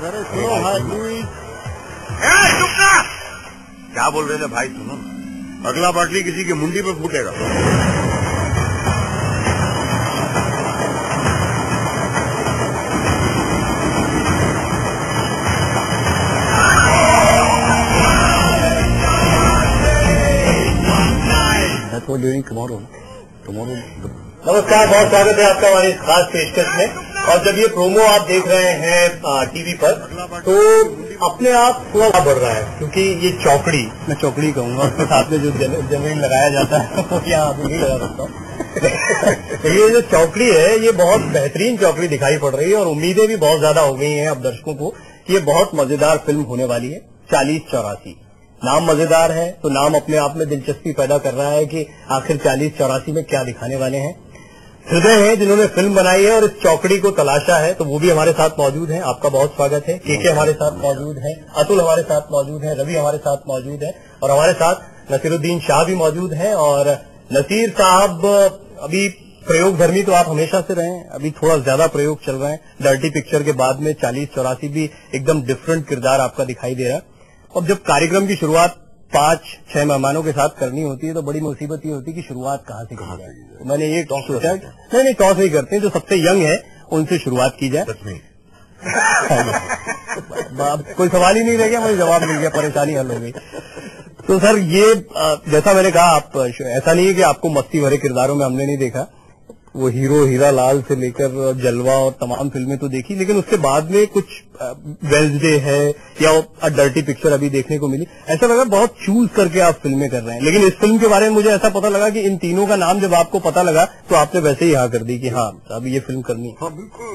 अरे सुनो भाई, क्या बोल रहे थे भाई? सुनो, अगला बाटली किसी की मुंडी पे फूटेगा। नमस्कार, बहुत स्वागत है आपका हमारी खास पेशकश में। और जब ये प्रोमो आप देख रहे हैं टीवी पर, तो अपने आप थोड़ा बढ़ रहा है, क्योंकि ये चौकड़ी, मैं चौकड़ी कहूंगा, उसके साथ में जो जमीन लगाया जाता है वो यहाँ अभी नहीं लगा सकता हूँ। तो ये जो चौकड़ी है, ये बहुत बेहतरीन चौकड़ी दिखाई पड़ रही है और उम्मीदें भी बहुत ज्यादा हो गई हैं अब दर्शकों को कि ये बहुत मजेदार फिल्म होने वाली है। 4084 नाम मजेदार है, तो नाम अपने आप में दिलचस्पी पैदा कर रहा है कि आखिर 4084 में क्या दिखाने वाले हैं। हृदय है जिन्होंने फिल्म बनाई है और इस चौकड़ी को तलाशा है, तो वो भी हमारे साथ मौजूद हैं। आपका बहुत स्वागत है। केके हमारे साथ मौजूद है, अतुल हमारे साथ मौजूद है, रवि हमारे साथ मौजूद है और हमारे साथ नसीरुद्दीन शाह भी मौजूद हैं। और नसीर साहब, अभी प्रयोगधर्मी तो आप हमेशा से रहे हैं, अभी थोड़ा ज्यादा प्रयोग चल रहे हैं। डर्टी पिक्चर के बाद में 4084 भी एकदम डिफरेंट किरदार आपका दिखाई दे रहा है। अब जब कार्यक्रम की शुरुआत 5-6 मेहमानों के साथ करनी होती है तो बड़ी मुसीबत ये होती है कि शुरुआत कहाँ से की जाए। तो मैंने ये सोचा, नहीं टॉस नहीं करते, जो सबसे यंग है उनसे शुरुआत की जाए। कोई सवाल ही नहीं रह गया, मुझे जवाब मिल गया, परेशानी हल हो गई। तो सर, ये जैसा मैंने कहा, आप ऐसा नहीं है कि आपको मस्ती भरे किरदारों में हमने नहीं देखा। वो हीरो हीरा लाल से लेकर जलवा और तमाम फिल्में तो देखी, लेकिन उसके बाद में कुछ वेंसडे है या डर्टी पिक्चर अभी देखने को मिली। ऐसा लगा बहुत चूज करके आप फिल्में कर रहे हैं। लेकिन इस फिल्म के बारे में मुझे ऐसा पता लगा कि इन तीनों का नाम जब आपको पता लगा तो आपने वैसे ही हाँ कर दी कि हाँ अब ये फिल्म करनी है। हाँ बिल्कुल,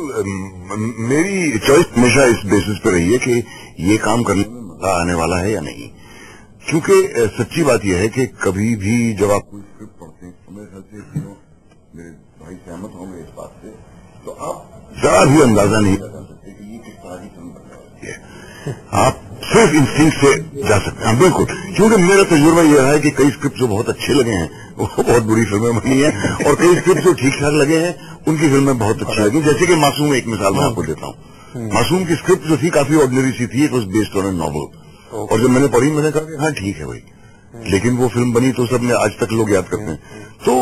मेरी चॉइस हमेशा इस बेसिस पे रही है कि ये काम करने में मजा आने वाला है या नहीं। क्योंकि सच्ची बात यह है कि कभी भी जब आप कोई स्क्रिप्ट पढ़ते हैं, मेरे ख्याल से तीनों मेरे भाई सहमत होंगे इस बात से, तो आप जरा भी अंदाजा नहीं लगा सकते कि ये किस तरह की फिल्म बनने वाली है। आप सिर्फ इंस्टिंक्ट से जा सकते हैं। बिल्कुल, क्योंकि मेरा तजुर्बा यह रहा है कि कई स्क्रिप्ट जो बहुत अच्छे लगे हैं वो बहुत बुरी फिल्में बनी है, और कई स्क्रिप्ट जो ठीक ठाक लगे हैं उनकी फिल्में बहुत अच्छी लगी। जैसे कि मासूम, एक मिसाल मैं आपको देता हूँ। मासूम की स्क्रिप्ट जो थी काफी ऑर्डिनरी सी थी, it was based on A novel, और जब मैंने पढ़ी मैंने कहा हाँ ठीक है भाई, लेकिन वो फिल्म बनी तो सबने आज तक लोग याद करते हैं। तो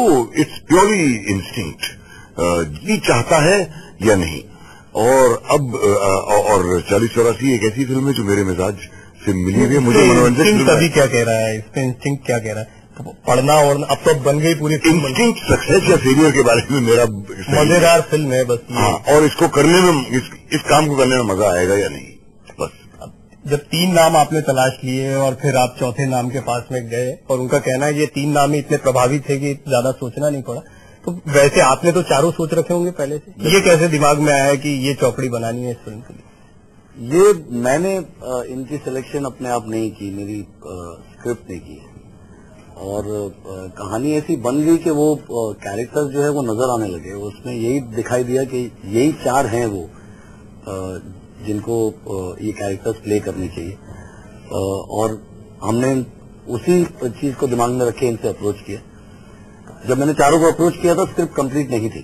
इट्स प्योरली इंस्टिंक्ट, जी चाहता है या नहीं। और अब और 4084 एक ऐसी फिल्म है जो मेरे मिजाज से मिली हुई है, मुझे मनोरंजन। अभी क्या कह रहा है इसका इंस्टिंक्ट, क्या कह रहा है? पढ़ना और अब तो बन गई पूरी फिल्म। इंस्टिंक्ट सक्सेस या फेलियर के बारे में मेरा मजेदार फिल्म है बस। हाँ, और इसको करने में, इस काम को करने में मजा आएगा या नहीं, बस। जब 3 नाम आपने तलाश लिए और फिर आप चौथे नाम के पास में गए और उनका कहना है ये 3 नाम ही इतने प्रभावी थे कि ज्यादा सोचना नहीं पड़ा, तो वैसे आपने तो चारों सोच रखे होंगे पहले से। ये कैसे दिमाग में आया कि ये चौकड़ी बनानी है इस फिल्म के लिए? ये मैंने इनकी सिलेक्शन अपने आप नहीं की, मेरी स्क्रिप्ट ने की, और कहानी ऐसी बन गई कि वो कैरेक्टर्स जो है वो नजर आने लगे। उसमें यही दिखाई दिया कि यही 4 हैं वो जिनको ये कैरेक्टर्स प्ले करनी चाहिए, और हमने उसी चीज को दिमाग में रखे इनसे अप्रोच किया। जब मैंने चारों को अप्रोच किया था, स्क्रिप्ट कंप्लीट नहीं थी।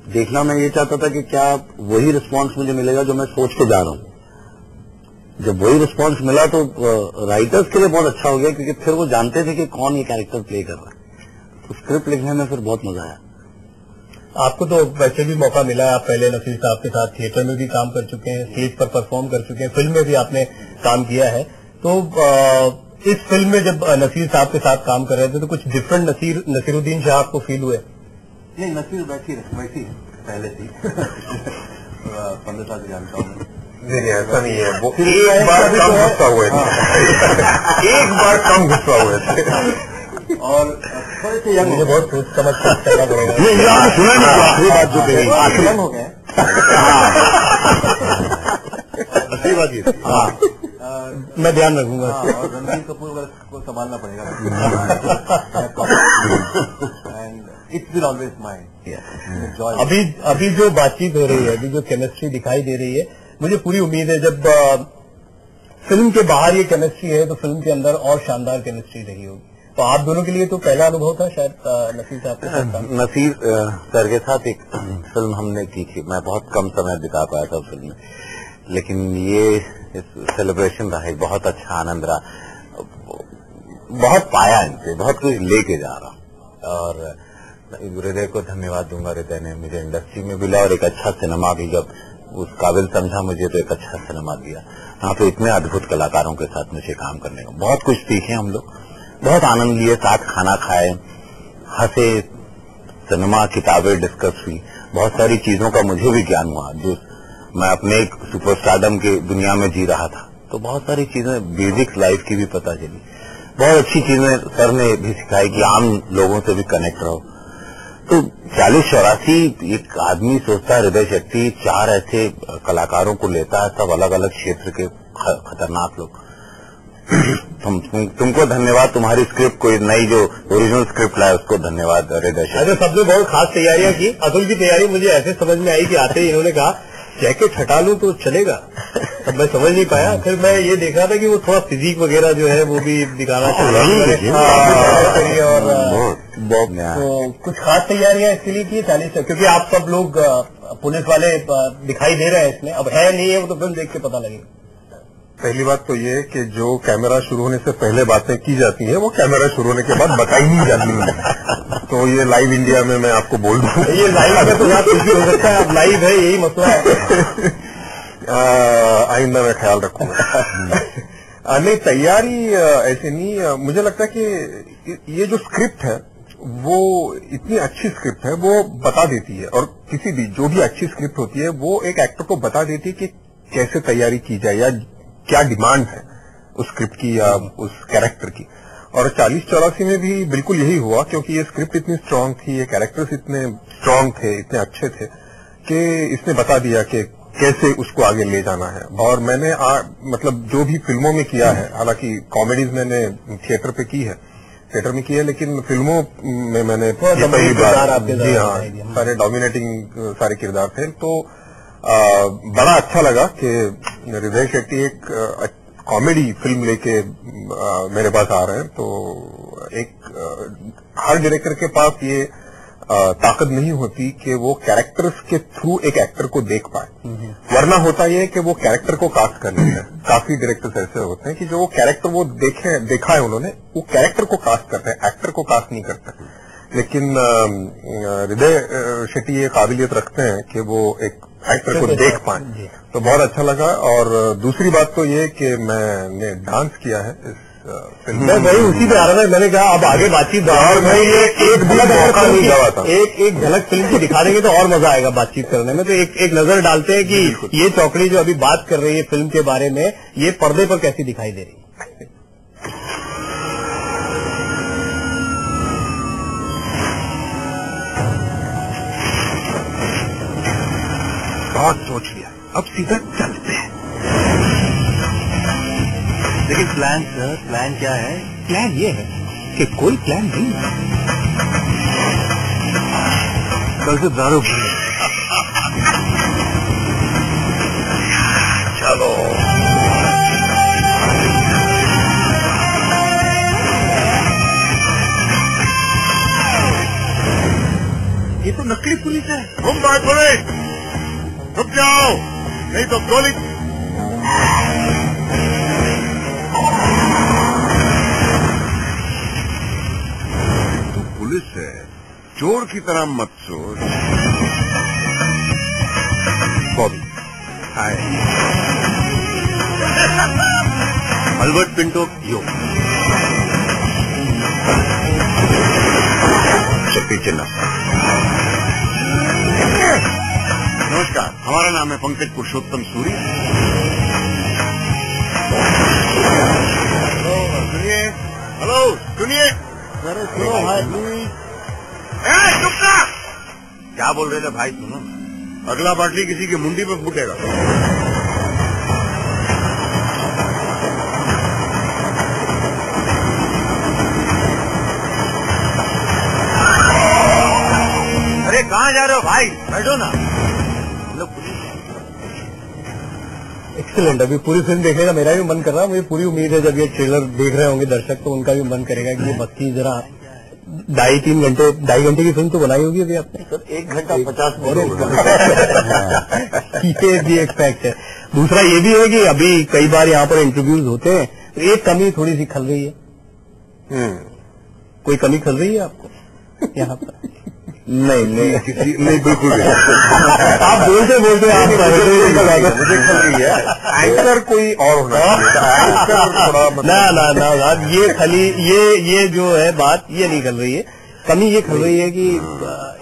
देखना मैं ये चाहता था कि क्या वही रिस्पांस मुझे मिलेगा जो मैं सोच के जा रहा हूं। जब वही रिस्पांस मिला तो राइटर्स के लिए बहुत अच्छा हो गया, क्योंकि फिर वो जानते थे कि कौन ये कैरेक्टर प्ले कर रहा है। तो स्क्रिप्ट लिखने में फिर बहुत मजा आया। आपको तो वैसे भी मौका मिला है, आप पहले नसीर साहब के साथ थिएटर में भी काम कर चुके हैं, स्टेज पर परफॉर्म कर चुके हैं, फिल्म में भी आपने काम किया है। तो इस फिल्म में जब नसीर साहब के साथ काम कर रहे थे तो कुछ डिफरेंट नसीरुद्दीन शाह आपको फील हुए? नहीं, नसीर वैसी पहले थी। 15 साल से जानता हूँ। नहीं ऐसा नहीं है, वो एक बार कम गुस्सा हुए थे, एक बार कम गुस्सा हुए थे, और थोड़े से यंग। मुझे बहुत सोच समझ कर करना पड़ेगा। नहीं सुना नहीं, आखिरी बात जो कही आश्रम हो गए। असली बात ये। हाँ, मैं ध्यान रखूंगा। और रणबीर कपूर को संभालना पड़ेगा। And it's will always mind. अभी जो बातचीत हो रही है, अभी जो केमिस्ट्री दिखाई दे रही है, मुझे पूरी उम्मीद है जब फिल्म के बाहर ये केमिस्ट्री है तो फिल्म के अंदर और शानदार केमिस्ट्री रही होगी। तो आप दोनों के लिए तो पहला अनुभव था शायद नसीर साहब के साथ। नसीर सर के साथ एक फिल्म हमने की थी, मैं बहुत कम समय बिता पाया था फिल्म में, लेकिन ये सेलिब्रेशन रहा, बहुत अच्छा आनंद रहा, बहुत पाया इनसे, बहुत कुछ लेके जा रहा। और हृदय को धन्यवाद दूंगा, हृदय ने मुझे इंडस्ट्री में भी लाया और एक अच्छा सिनेमा भी जब उस काबिल समझा मुझे तो एक अच्छा सिनेमा दिया। यहाँ पे इतने अद्भुत कलाकारों के साथ मुझे काम करने को बहुत कुछ सीखे हम लोग, बहुत आनंद लिए, साथ खाना खाए, हंसे, सिनेमा किताबें डिस्कस हुई, बहुत सारी चीजों का मुझे भी ज्ञान हुआ जो मैं अपने एक सुपरस्टारडम के दुनिया में जी रहा था, तो बहुत सारी चीजें बेसिक लाइफ की भी पता चली। बहुत अच्छी चीजें सर ने भी सिखाई कि आम लोगों से भी कनेक्ट रहो। तो 40-84 एक आदमी सोचता है, हृदय शेट्टी 4 ऐसे कलाकारों को लेता है, सब अलग अलग क्षेत्र के खतरनाक लोग। तुमको धन्यवाद, तुम्हारी स्क्रिप्ट कोई नई जो ओरिजिनल स्क्रिप्ट लाया उसको धन्यवाद हृदय शेट्टी। अच्छा, सबने बहुत खास तैयारियां की। अतुल की तैयारी मुझे ऐसे समझ में आई कि आते ही इन्होंने कहा जैकेट हटा लूं तो चलेगा। अब मैं समझ नहीं पाया, फिर मैं ये देख रहा था कि वो थोड़ा फिजिक वगैरह जो है वो भी दिखाना चाहिए और कुछ खास तैयारियां इसके लिए की 40 से, क्योंकि आप सब लोग पुलिस वाले दिखाई दे रहे हैं इसमें, अब है नहीं है वो तो फिल्म देख के पता लगेगा। पहली बात तो ये कि जो कैमरा शुरू होने से पहले बातें की जाती हैं वो कैमरा शुरू होने के बाद बताई नहीं जाती हैं। तो ये लाइव इंडिया में मैं आपको बोल दूं, ये लाइव है तो बात कुछ भी हो सकता है, अब लाइव है यही मसला है। आइंदा मैं ख्याल रखूंगा। नहीं, तैयारी ऐसे नहीं, मुझे लगता है कि ये जो स्क्रिप्ट है वो इतनी अच्छी स्क्रिप्ट है, वो बता देती है, और किसी भी जो भी अच्छी स्क्रिप्ट होती है वो एक एक्टर को बता देती है कि कैसे तैयारी की जाए या क्या डिमांड है उस स्क्रिप्ट की या उस कैरेक्टर की। और 40-84 में भी बिल्कुल यही हुआ, क्योंकि ये स्क्रिप्ट इतनी स्ट्रांग थी, ये कैरेक्टर्स इतने स्ट्रांग थे, इतने अच्छे थे कि इसने बता दिया कि कैसे उसको आगे ले जाना है। और मैंने मतलब जो भी फिल्मों में किया है, हालांकि कॉमेडीज मैंने थिएटर पे की है, थिएटर में की है, लेकिन फिल्मों में मैंने पहली बार, जी हाँ, सारे डोमिनेटिंग सारे किरदार थे, तो बड़ा अच्छा लगा कि हृदय शेट्टी एक कॉमेडी फिल्म लेके मेरे पास आ रहे हैं। तो एक हर डायरेक्टर के पास ये ताकत नहीं होती कि वो कैरेक्टर्स के थ्रू एक एक्टर को देख पाए, वरना होता ये है कि वो कैरेक्टर को कास्ट कर लेते हैं। काफी डायरेक्टर्स ऐसे होते हैं कि जो कैरेक्टर वो देखा है उन्होंने, वो कैरेक्टर को कास्ट करते हैं, एक्टर को कास्ट नहीं करते। लेकिन हृदय शेट्टी ये काबिलियत रखते हैं कि वो एक एक्टर को देख पाए, तो बहुत अच्छा लगा। और दूसरी बात तो ये कि मैंने डांस किया है इस फिल्म में, वही उसी पे आ रहा था। मैंने कहा अब आगे बातचीत और मैं ये एक झलक फिल्म की दिखा देंगे तो और मजा आएगा बातचीत करने में। तो एक नजर डालते हैं कि ये चौकड़ी जो अभी बात कर रही है फिल्म के बारे में, ये पर्दे पर कैसी दिखाई दे रही है। बहुत सोच लिया, अब सीधा चलते हैं। लेकिन प्लान सर, प्लान क्या है? प्लान ये है कि कोई प्लान नहीं है, कल से दारू चलो ये तो नकली पुलिस है। मुंबई पुलिस, रुक जाओ नहीं तो गोली। तो पुलिस है, चोर की तरह मत सोच। बॉबी हाय, अल्बर्ट पिंटो यो, शक्ति चिन्ह। नमस्कार, हमारा नाम है पंकज पुरुषोत्तम सूरी। सुनिए, हेलो सुनिए, अरे सुनो भाई, चुप ना। क्या बोल रहे थे भाई, सुनो। अगला बाटली किसी की मुंडी पे फूटेगा। अरे कहाँ जा रहे हो भाई, बैठो ना। एक्सीलेंट। अभी पूरी फिल्म देखने का मेरा भी मन कर रहा है। मुझे पूरी उम्मीद है जब ये ट्रेलर देख रहे होंगे दर्शक तो उनका भी मन करेगा कि ये बत्ती जरा 2.5-3 घंटे, 2.5 घंटे की फिल्म तो बनाई होगी अभी आपने? सर 1 घंटा 50 मिनट ये भी एक फैक्ट है। दूसरा ये भी है कि अभी कई बार यहाँ पर इंटरव्यूज होते हैं तो एक कमी थोड़ी सी खल रही है। कोई कमी खल रही है आपको यहाँ पर? नहीं बिल्कुल नहीं। आप बोलते बोलते आप मुझे खल रही है, एंकर कोई और होना चाहिए। ना ये खली ये जो है बात ये नहीं खल रही है। कमी ये खल रही है कि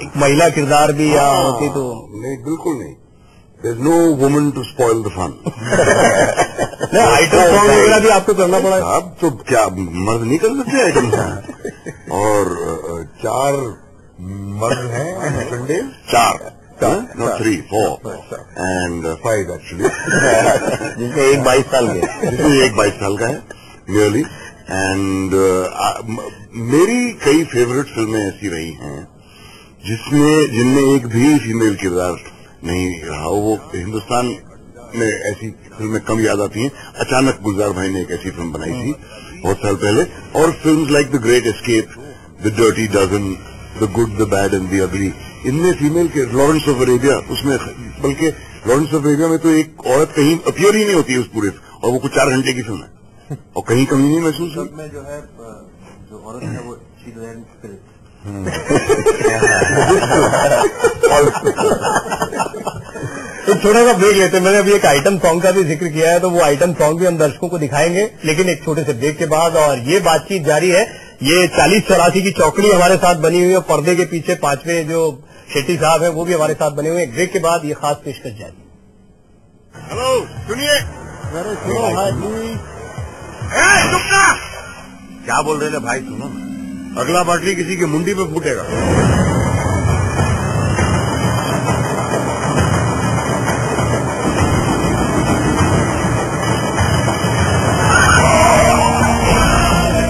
एक महिला किरदार भी यहाँ होती तो। नहीं बिल्कुल नहीं। There's no woman to spoil the fun. Item song वगैरह भी आपको करना पड़ा। अब तो क्या मर्द नहीं कर सकते आइटम सॉन्ग? और 4 मर्द हैं संडे, 4 not 3, 4 and 5 actually. जिसमें एक 22 साल के, जिसमें एक 22 साल का है नियरली। एंड मेरी कई फेवरेट फिल्में ऐसी रही हैं जिनमें एक भी फीमेल किरदार नहीं रहा। वो हिंदुस्तान में ऐसी फिल्में कम याद आती हैं। अचानक गुलजार भाई ने एक ऐसी फिल्म बनाई थी बहुत साल पहले, और films like the great escape, the dirty dozen, the good, the bad and the ugly, इनमें फीमेल के, लॉरेंस ऑफ अरेबिया, उसमें बल्कि लॉरेंस ऑफ अरेबिया में तो एक औरत कहीं अपीयर ही नहीं होती है उस पूरे, और वो कुछ 4 घंटे की फिल्म है और कहीं कमी नहीं महसूस हुई। में जो है जो औरत है वो स्पिरिट। तो छोटा सा ब्रेक लेते हैं। मैंने अभी एक आइटम सॉन्ग का भी जिक्र किया है, तो वो आइटम सॉन्ग भी हम दर्शकों को दिखाएंगे, लेकिन एक छोटे से ब्रेक के बाद। और ये बातचीत जारी है। ये 40-84 की चौकड़ी हमारे साथ बनी हुई है, पर्दे के पीछे 5वें जो शेट्टी साहब हैं वो भी हमारे साथ बने हुए हैं। ब्रेक के बाद ये खास पेशकश जारी। हेलो सुनिए, क्या बोल रहे थे भाई? सुनो, अगला बाटली किसी की मुंडी पे फूटेगा।